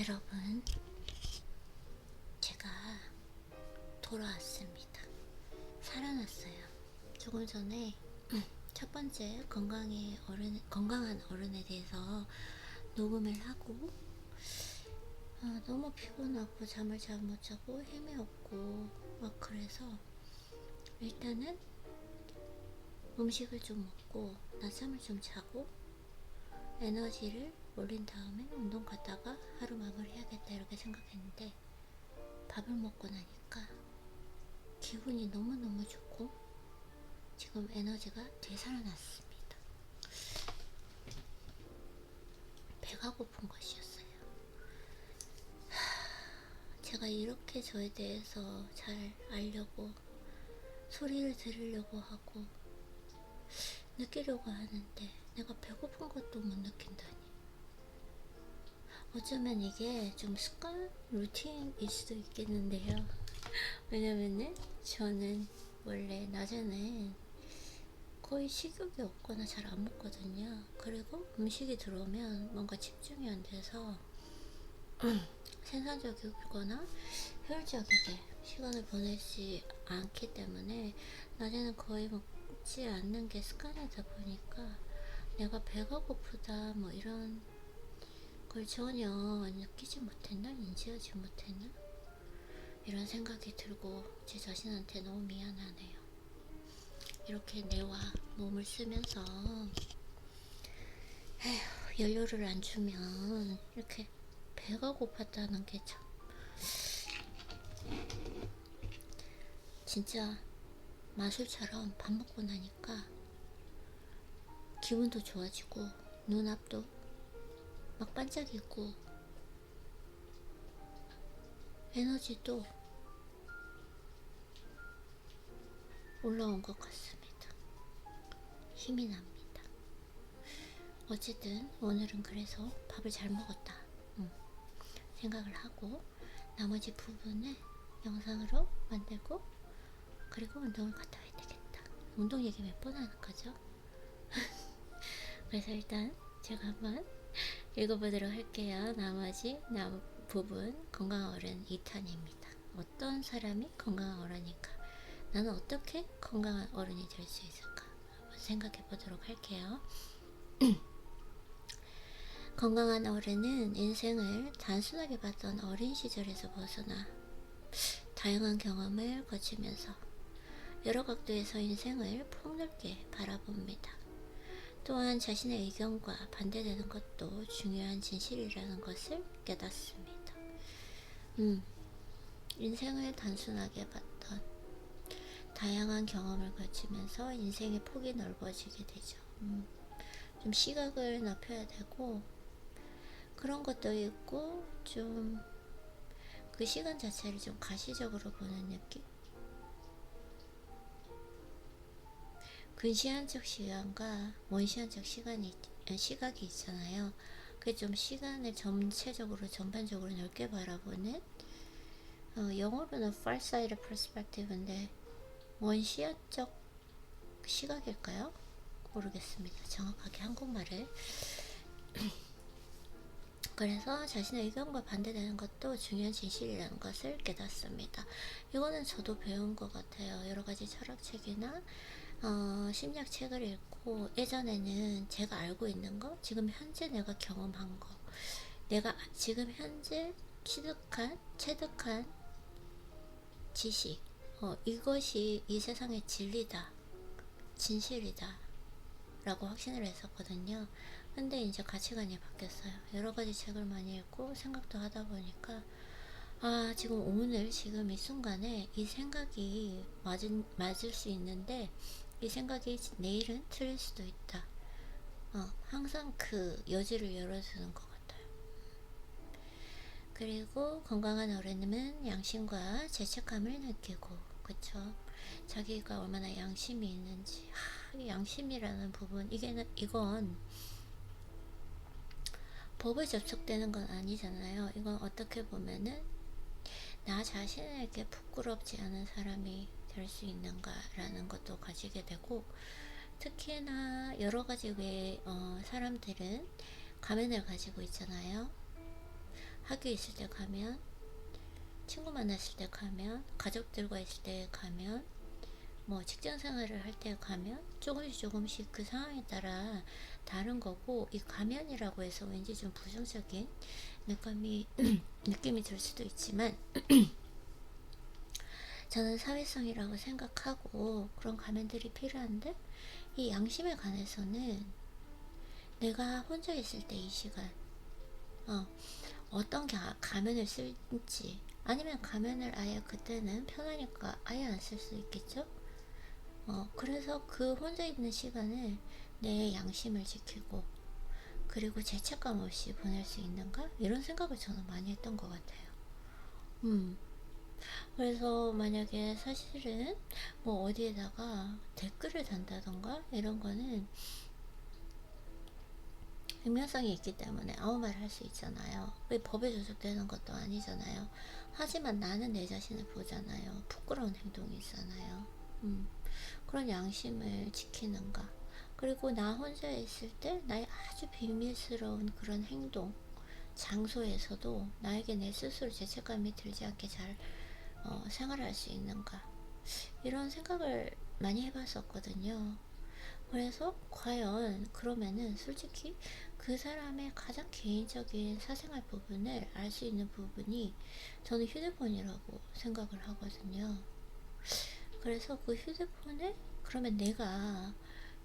여러분, 제가 돌아왔습니다. 살아났어요. 조금 전에 첫 번째 건강한 어른에 대해서 녹음을 하고 너무 피곤하고 잠을 잘 못 자고 헤매었고 막 그래서 일단은 음식을 좀 먹고 낮잠을 좀 자고 에너지를 올린 다음에 운동 갔다가 하루 마무리해야겠다 이렇게 생각했는데, 밥을 먹고 나니까 기분이 너무너무 좋고 지금 에너지가 되살아났습니다. 배가 고픈 것이었어요. 제가 이렇게 저에 대해서 잘 알려고 소리를 들으려고 하고 느끼려고 하는데 내가 배고픈 것도 못 느낀다니. 어쩌면 이게 좀 습관, 루틴일 수도 있겠는데요. 왜냐면은 저는 원래 낮에는 거의 식욕이 없거나 잘 안 먹거든요. 그리고 음식이 들어오면 뭔가 집중이 안 돼서 생산적이거나 효율적이게 시간을 보내지 않기 때문에 낮에는 거의 먹지 않는 게 습관이다 보니까 내가 배가 고프다 뭐 이런 걸 전혀 느끼지 못했나, 인지하지 못했나, 이런 생각이 들고 제 자신한테 너무 미안하네요. 이렇게 뇌와 몸을 쓰면서 연료를 안 주면 이렇게 배가 고팠다는 게 참 진짜 마술처럼 밥 먹고 나니까 기분도 좋아지고 눈앞도 막 반짝이고 에너지도 올라온 것 같습니다. 힘이 납니다. 어쨌든 오늘은 그래서 밥을 잘 먹었다 생각을 하고 나머지 부분을 영상으로 만들고 그리고 운동을 갔다 와야 되겠다. 운동 얘기 몇 번 하는 거죠? 그래서 일단 제가 한번 읽어보도록 할게요. 나머지 부분 건강한 어른 2탄입니다. 어떤 사람이 건강한 어른인가? 나는 어떻게 건강한 어른이 될 수 있을까? 한번 생각해 보도록 할게요. 건강한 어른은 인생을 단순하게 봤던 어린 시절에서 벗어나 다양한 경험을 거치면서 여러 각도에서 인생을 폭넓게 바라봅니다. 또한 자신의 의견과 반대되는 것도 중요한 진실이라는 것을 깨닫습니다. 인생을 단순하게 봤던 다양한 경험을 거치면서 인생의 폭이 넓어지게 되죠. 좀 시각을 넓혀야 되고 그런 것도 있고 좀 그 시간 자체를 좀 가시적으로 보는 느낌? 근시안적 시간과 원시안적 시각이 있잖아요. 그게 좀 시간을 전체적으로 전반적으로 넓게 바라보는 영어로는 farsighted perspective인데 원시안적 시각일까요? 모르겠습니다. 정확하게 한국말을. 그래서 자신의 의견과 반대되는 것도 중요한 진실이라는 것을 깨닫습니다. 이거는 저도 배운 것 같아요. 여러 가지 철학책이나 심리학 책을 읽고 예전에는 제가 알고 있는 거, 지금 현재 내가 경험한 거, 내가 지금 현재 체득한 지식, 이것이 이 세상의 진리다, 진실이다 라고 확신을 했었거든요. 근데 이제 가치관이 바뀌었어요. 여러 가지 책을 많이 읽고 생각도 하다 보니까 지금 오늘 지금 이 순간에 이 생각이 맞을 수 있는데 이 생각이 내일은 틀릴 수도 있다. 항상 그 여지를 열어주는 것 같아요. 그리고 건강한 어른은 양심과 죄책감을 느끼고, 그쵸? 자기가 얼마나 양심이 있는지, 양심이라는 부분, 이건 법에 접촉되는 건 아니잖아요. 이건 어떻게 보면은 나 자신에게 부끄럽지 않은 사람이 될 수 있는가라는 것도 가지게 되고, 특히나 여러 가지 외에 사람들은 가면을 가지고 있잖아요. 학교 있을 때 가면, 친구 만났을 때 가면, 가족들과 있을 때 가면, 뭐 직장 생활을 할 때 가면 조금씩 그 상황에 따라 다른 거고, 이 가면이라고 해서 왠지 좀 부정적인 느낌이 느낌이 들 수도 있지만, 저는 사회성이라고 생각하고 그런 가면들이 필요한데, 이 양심에 관해서는 내가 혼자 있을 때 이 시간 어떤 가면을 쓸지, 아니면 가면을 아예 그때는 편하니까 아예 안 쓸 수 있겠죠. 그래서 그 혼자 있는 시간을 내 양심을 지키고, 그리고 죄책감 없이 보낼 수 있는가, 이런 생각을 저는 많이 했던 것 같아요. 그래서 만약에 사실은 뭐 어디에다가 댓글을 단다던가 이런 거는 익명성이 있기 때문에 아무 말 할 수 있잖아요. 왜 법에 저촉되는 것도 아니잖아요. 하지만 나는 내 자신을 보잖아요. 부끄러운 행동이 있잖아요. 그런 양심을 지키는가. 그리고 나 혼자 있을 때 나의 아주 비밀스러운 그런 행동, 장소에서도 나에게 내 스스로 죄책감이 들지 않게 잘 생활할 수 있는가. 이런 생각을 많이 해봤었거든요. 그래서 과연 그러면은 솔직히 그 사람의 가장 개인적인 사생활 부분을 알 수 있는 부분이 저는 휴대폰이라고 생각을 하거든요. 그래서 그 휴대폰을 그러면 내가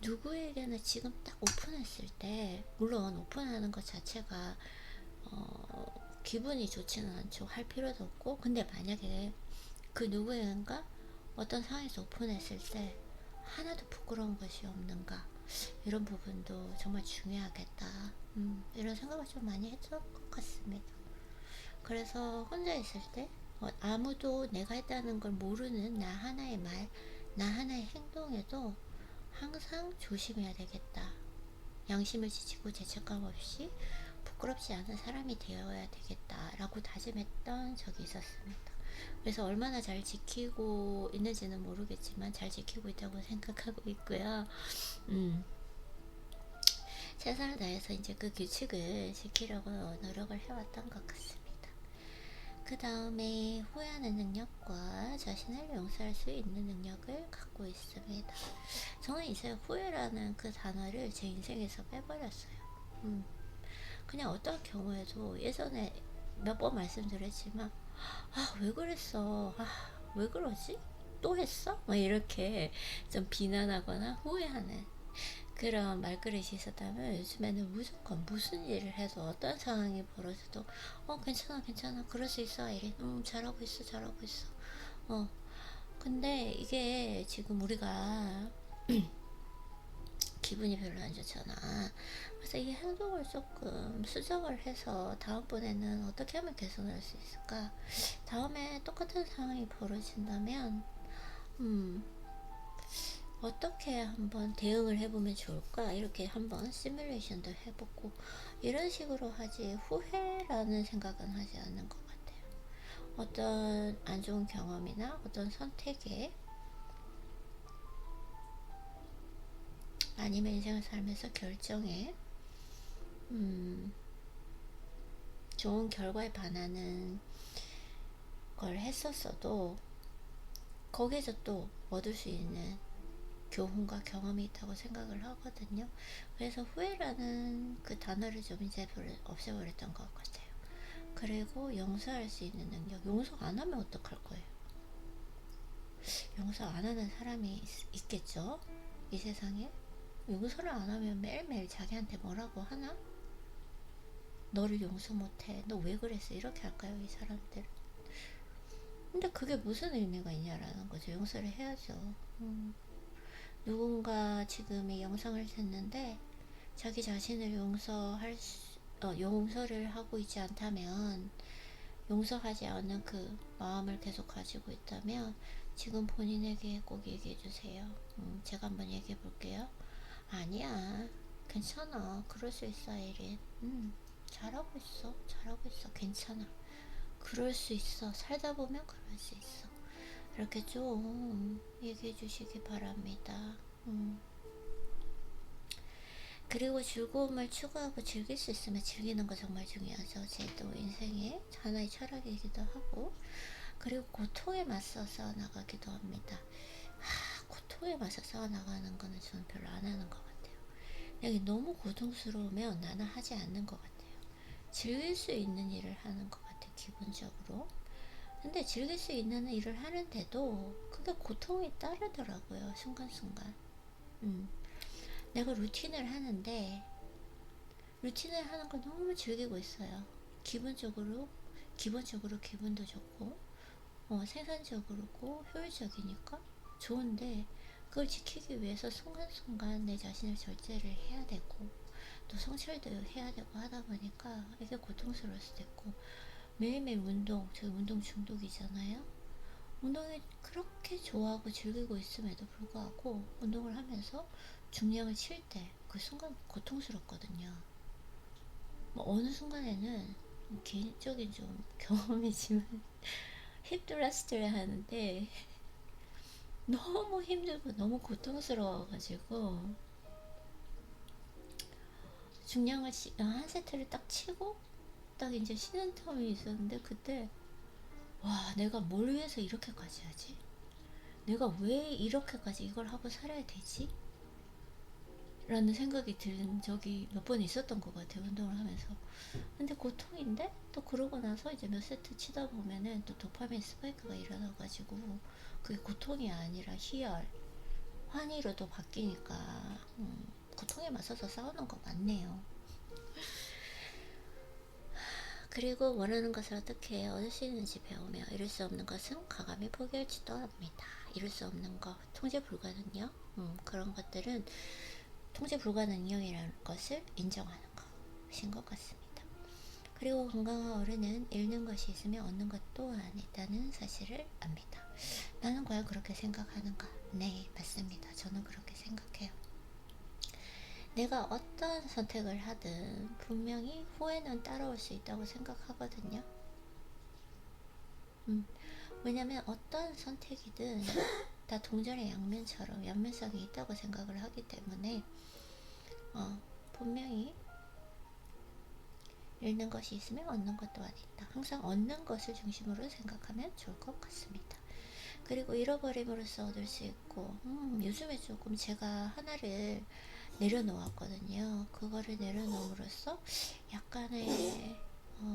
누구에게나 지금 딱 오픈했을 때, 물론 오픈하는 것 자체가 기분이 좋지는 않죠. 할 필요도 없고. 근데 만약에 그 누구에겐가 어떤 상황에서 오픈했을 때 하나도 부끄러운 것이 없는가, 이런 부분도 정말 중요하겠다. 이런 생각을 좀 많이 했던 것 같습니다. 그래서 혼자 있을 때 아무도 내가 했다는 걸 모르는 나 하나의 말, 나 하나의 행동에도 항상 조심해야 되겠다. 양심을 지키고 죄책감 없이 부끄럽지 않은 사람이 되어야 되겠다라고 다짐했던 적이 있었습니다. 그래서 얼마나 잘 지키고 있는지는 모르겠지만 잘 지키고 있다고 생각하고 있고요. 최선을 다해서 이제 그 규칙을 지키려고 노력을 해왔던 것 같습니다. 그 다음에 후회하는 능력과 자신을 용서할 수 있는 능력을 갖고 있습니다. 저는 이제 후회라는 그 단어를 제 인생에서 빼버렸어요. 그냥 어떤 경우에도 예전에 몇 번 말씀드렸지만, 왜 그랬어? 왜 그러지? 또 했어? 막 이렇게 좀 비난하거나 후회하는 그런 말그릇이 있었다면, 요즘에는 무조건 무슨 일을 해도 어떤 상황이 벌어져도 괜찮아 그럴 수 있어 아이린, 잘하고 있어 근데 이게 지금 우리가 기분이 별로 안 좋잖아. 그래서 이 행동을 조금 수정을 해서 다음번에는 어떻게 하면 개선할 수 있을까? 다음에 똑같은 상황이 벌어진다면 어떻게 한번 대응을 해보면 좋을까? 이렇게 한번 시뮬레이션도 해보고 이런 식으로 하지, 후회라는 생각은 하지 않는 것 같아요. 어떤 안 좋은 경험이나 어떤 선택에, 아니면 인생을 살면서 결정에 좋은 결과에 반하는 걸 했었어도 거기에서 또 얻을 수 있는 교훈과 경험이 있다고 생각을 하거든요. 그래서 후회라는 그 단어를 좀 이제 없애버렸던 것 같아요. 그리고 용서할 수 있는 능력. 용서 안 하면 어떡할 거예요? 용서 안 하는 사람이 있겠죠? 이 세상에? 용서를 안 하면 매일매일 자기한테 뭐라고 하나? 너를 용서 못해. 너 왜 그랬어? 이렇게 할까요, 이 사람들? 근데 그게 무슨 의미가 있냐라는 거죠. 용서를 해야죠. 누군가 지금 이 영상을 듣는데 자기 자신을 용서를 하고 있지 않다면, 용서하지 않는 그 마음을 계속 가지고 있다면 지금 본인에게 꼭 얘기해 주세요. 제가 한번 얘기해 볼게요. 아니야, 괜찮아, 그럴 수 있어 아이린. 잘하고 있어, 괜찮아, 그럴 수 있어, 살다 보면 그럴 수 있어. 이렇게 좀 얘기해 주시기 바랍니다. 그리고 즐거움을 추구하고 즐길 수 있으면 즐기는 거 정말 중요하죠. 제 또 인생의 하나의 철학이기도 하고, 그리고 고통에 맞서서 나가기도 합니다. 고통에 맞서서 나가는 거는 저는 별로 안 하는 것 같아요. 여기 너무 고통스러우면 나는 하지 않는 것 같아요. 즐길 수 있는 일을 하는 것 같아요, 기본적으로. 근데 즐길 수 있는 일을 하는데도 그게 고통이 따르더라고요, 순간순간. 내가 루틴을 하는데 루틴을 하는 걸 너무 즐기고 있어요. 기본적으로 기분도 좋고, 생산적으로고 효율적이니까 좋은데, 그걸 지키기 위해서 순간순간 내 자신을 절제를 해야 되고 또 성찰도 해야 되고 하다 보니까 이게 고통스러울 수도 있고, 매일매일 저희 운동 중독이잖아요. 운동을 그렇게 좋아하고 즐기고 있음에도 불구하고 운동을 하면서 중량을 칠 때 그 순간 고통스럽거든요. 어느 순간에는 개인적인 좀 경험이지만 힙 드러스트를 하는데 너무 힘들고 너무 고통스러워가지고 중량을 한 세트를 딱 치고 딱 이제 쉬는 텀이 있었는데, 그때 와, 내가 뭘 위해서 이렇게까지 하지? 내가 왜 이렇게까지 이걸 하고 살아야 되지? 라는 생각이 든 적이 몇 번 있었던 것 같아요, 운동을 하면서. 근데 고통인데 또 그러고 나서 이제 몇 세트 치다 보면은 또 도파민 스파이크가 일어나가지고 그게 고통이 아니라 희열, 환희로 또 바뀌니까 고통에 맞서서 싸우는 거 맞네요. 그리고 원하는 것을 어떻게 얻을 수 있는지 배우며 이룰 수 없는 것은 과감히 포기할지도 합니다. 이룰 수 없는 것, 통제 불가능력, 그런 것들은 통제 불가능력이라는 것을 인정하는 것인 것 같습니다. 그리고 건강한 어른은 잃는 것이 있으면 얻는 것 또한 있다는 사실을 압니다. 나는 과연 그렇게 생각하는가? 네, 맞습니다. 저는 그렇게 생각해요. 내가 어떤 선택을 하든 분명히 후회는 따라올 수 있다고 생각하거든요. 왜냐면 어떤 선택이든 다 동전의 양면처럼 양면성이 있다고 생각을 하기 때문에 분명히 잃는 것이 있으면 얻는 것 또한 있다. 항상 얻는 것을 중심으로 생각하면 좋을 것 같습니다. 그리고 잃어버림으로써 얻을 수 있고, 요즘에 조금 제가 하나를 내려놓았거든요. 그거를 내려놓음으로써 약간의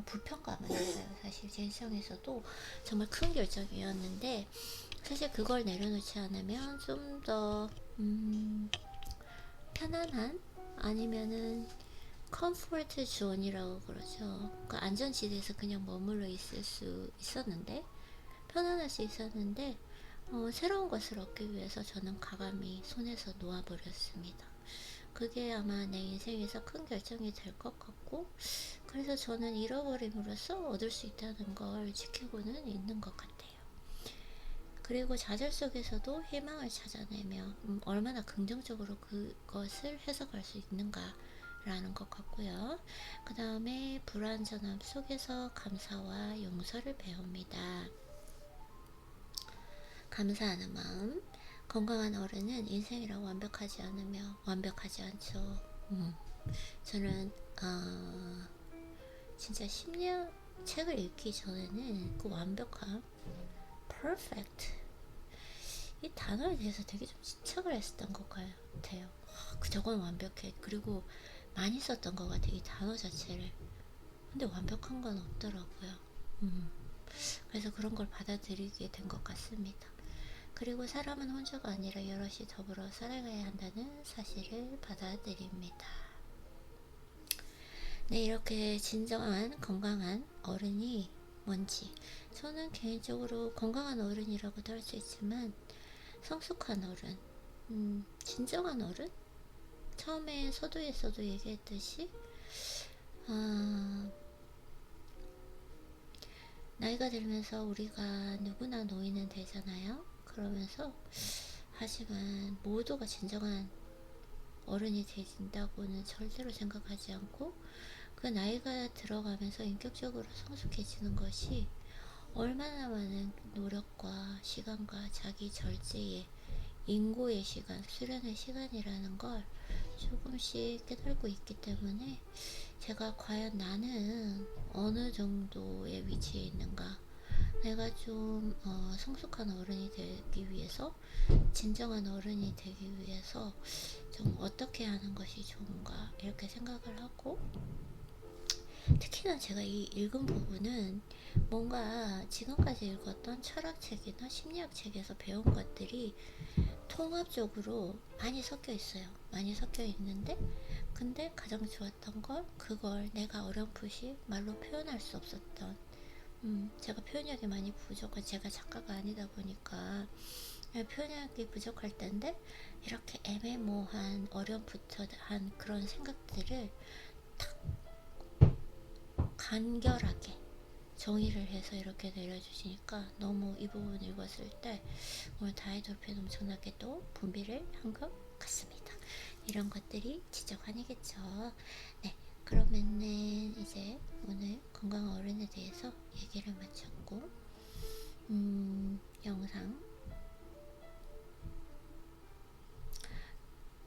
불편감을 했어요. 사실 제 인생에서도 정말 큰 결정이었는데, 사실 그걸 내려놓지 않으면 좀 더 편안한, 아니면은 컴포트 존이라고 그러죠. 그 안전지대에서 그냥 머물러 있을 수 있었는데, 편안할 수 있었는데, 새로운 것을 얻기 위해서 저는 과감히 손에서 놓아버렸습니다. 그게 아마 내 인생에서 큰 결정이 될 것 같고, 그래서 저는 잃어버림으로써 얻을 수 있다는 걸 지키고는 있는 것 같아요. 그리고 좌절 속에서도 희망을 찾아내며 얼마나 긍정적으로 그것을 해석할 수 있는가 라는 것 같고요. 그 다음에 불완전함 속에서 감사와 용서를 배웁니다. 감사하는 마음. 건강한 어른은 인생이란 완벽하지 않죠. 저는 진짜 10년 책을 읽기 전에는 그 완벽함, perfect, 이 단어에 대해서 되게 좀 집착을 했었던 것 같아요. 저건 완벽해. 그리고 많이 썼던 것 같아요, 이 단어 자체를. 근데 완벽한 건 없더라고요. 그래서 그런 걸 받아들이게 된 것 같습니다. 그리고 사람은 혼자가 아니라 여럿이 더불어 살아가야 한다는 사실을 받아들입니다. 네, 이렇게 진정한 건강한 어른이 뭔지, 저는 개인적으로 건강한 어른이라고도 할 수 있지만 성숙한 어른, 진정한 어른? 처음에 서두에서도 얘기했듯이 나이가 들면서 우리가 누구나 노인은 되잖아요. 그러면서 하지만 모두가 진정한 어른이 되진다고는 절대로 생각하지 않고, 그 나이가 들어가면서 인격적으로 성숙해지는 것이 얼마나 많은 노력과 시간과 자기 절제의 인고의 시간, 수련의 시간이라는 걸 조금씩 깨달고 있기 때문에 제가 과연 나는 어느 정도의 위치에 있는가, 내가 좀 성숙한 어른이 되기 위해서, 진정한 어른이 되기 위해서 좀 어떻게 하는 것이 좋은가 이렇게 생각을 하고, 특히나 제가 이 읽은 부분은 뭔가 지금까지 읽었던 철학책이나 심리학책에서 배운 것들이 통합적으로 많이 섞여 있어요. 많이 섞여 있는데, 근데 가장 좋았던 건 그걸 내가 어렴풋이 말로 표현할 수 없었던, 제가 표현력이 많이 부족한, 제가 작가가 아니다 보니까 표현력이 부족할 텐데 이렇게 애매모호한 어렴풋한 그런 생각들을 탁 간결하게 정의를 해서 이렇게 내려주시니까 너무 이 부분 읽었을 때 오늘 다이돌펜 엄청나게 또 분비를 한 것 같습니다. 이런 것들이 지적아니겠죠. 네, 그러면은 이제 오늘 건강한 어른에 대해서 얘기를 마쳤고, 영상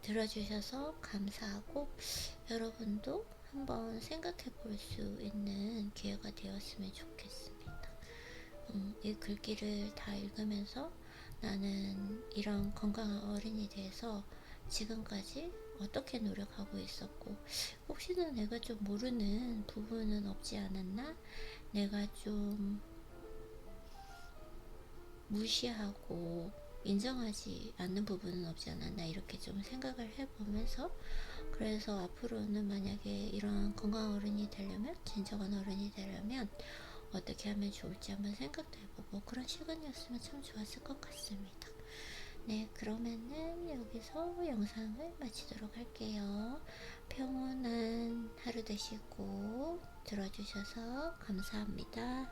들어주셔서 감사하고, 여러분도 한번 생각해 볼 수 있는 기회가 되었으면 좋겠습니다. 이 글귀를 다 읽으면서 나는 이런 건강한 어른이 돼서 지금까지 어떻게 노력하고 있었고, 혹시나 내가 좀 모르는 부분은 없지 않았나, 내가 좀 무시하고 인정하지 않는 부분은 없지 않았나, 이렇게 좀 생각을 해보면서, 그래서 앞으로는 만약에 이런 건강한 어른이 되려면, 진정한 어른이 되려면 어떻게 하면 좋을지 한번 생각도 해보고, 그런 시간이었으면 참 좋았을 것 같습니다. 네, 그러면은 여기서 영상을 마치도록 할게요. 평온한 하루 되시고 들어주셔서 감사합니다.